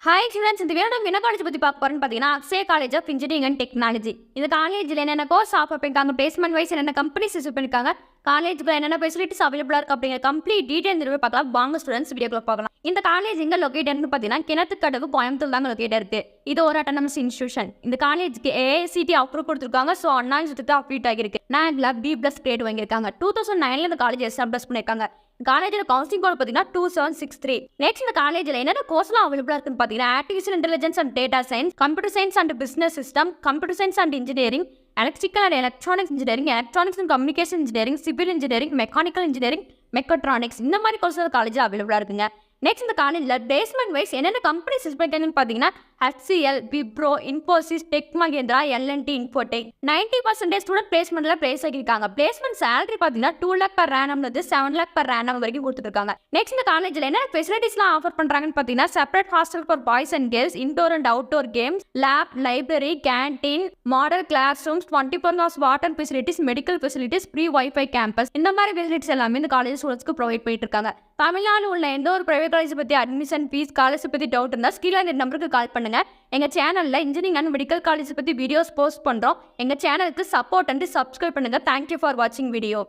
Hi students, இந்த video நம்ம என்ன காலேஜ் பற்றி பார்க்க போகிறோம்னு பார்த்தீங்கன்னா Akshaya college of engineering and technology. இந்த காலேஜில் என்னென்ன கோர்ஸ் ஆஃபர் பண்ணியிருக்காங்க, பிளேஸ்மெண்ட் வைஸ் என்னென்ன கம்பெனிஸ் ரிசீவ் பண்ணியிருக்காங்க, காலேஜுக்கு என்னென்ன ஃபெசிலிட்டிஸ் அவைலபிளாக இருக்குது அப்படிங்கிற கம்ப்ளீட் டீட்டெயில் இந்த வீடியோ பார்க்கலாம். வாங்க ஸ்டூடெண்ட்ஸ் வீடியோக்குள்ள பார்க்கலாம். இந்த காலேஜ் எங்கே லொக்கேட்டட்னு பார்த்தீங்கன்னா கிணத்துக்கடவு கோயம்புத்தூர் தாங்க லொக்கேட் இருக்குது. இது ஒரு அட்டானமஸ் இன்ஸ்டியூஷன். இந்த காலேஜுக்கு ACET அப்ரூவ் கொடுத்துருக்காங்க. ஸோ அண்ணா யூனிவர்சிட்டி அப்டேட் ஆகிருக்கு. நாக்ல B+ கிரேட் வாங்கியிருக்காங்க. 2009 இந்த காலேஜ் எஸ்டாப்ளிஷ் பண்ணியிருக்காங்க. காலேஜில் கவுன்சிலிங் கோட் பார்த்தீங்கன்னா 2763. நெக்ஸ்ட் இந்த காலேஜில் என்னென்ன கோர்ஸ்லாம் அவைலபிளாக இருக்குன்னு பார்த்தீங்கன்னா artificial intelligence and data science, computer science and business system, computer science and engineering, electrical and electronics engineering, electronics and communication engineering, civil engineering, mechanical engineering, mechatronics இந்த மாதிரி கோர்ஸ் காலேஜ் அவைலபிளாக இருக்குங்க. நெக்ஸ்ட் இந்த காலேஜில் பிளேஸ்மெண்ட் வைஸ் என்னென்ன companies use பண்ணிருக்காங்கன்னு பார்த்தீங்கன்னா HCL, Wipro, Infosys, Tech Mahindra, L&T, Infotech. 90% student பிளேஸ்மெண்ட்ல பிளேஸ் ஆகியிருக்காங்க. பிளேஸ்மெண்ட் சேலரி பார்த்தீங்கன்னா 2 lakh per annum 7 lakh per annum வரைக்கும் கொடுத்துருக்காங்க. நெக்ஸ்ட் இந்த காலேஜில் என்ன ஃபெசிலிட்டிஸ்லாம் ஆஃபர் பண்ணுறாங்கன்னு பார்த்தீங்கன்னா separate hostel for boys and girls, indoor and outdoor games, lab, library, canteen, model class rooms, 24 hours water facilities, medical facilities, free wifi campus, இந்த மாதிரி ஃபெசிலிட்டிஸ் எல்லாமே இந்த காலேஜ் ஸ்டூடெண்ட்ஸ்க்கு ப்ரொவைட் பண்ணிட்டு இருக்காங்க. தமிழ்நாடு உள்ள எந்த ஒரு பிரைவேட் காலேஜ் பற்றி அட்மிஷன் ஃபீஸ், காலேஜ் பற்றி டவுட் இருந்தால் ஸ்கீழே இந்த நம்பருக்கு கால் பண்ணுங்க. எங்கள் சேனலில் இன்ஜினியரிங் அண்ட் மெடிக்கல் காலேஜ் பற்றி வீடியோஸ் போஸ்ட் பண்ணுறோம். எங்கள் சேனலுக்கு சப்போர்ட் அண்ட் சப்ஸ்கிரைப் பண்ணுங்கள். தேங்க்யூ ஃபார் வாட்சிங் வீடியோ.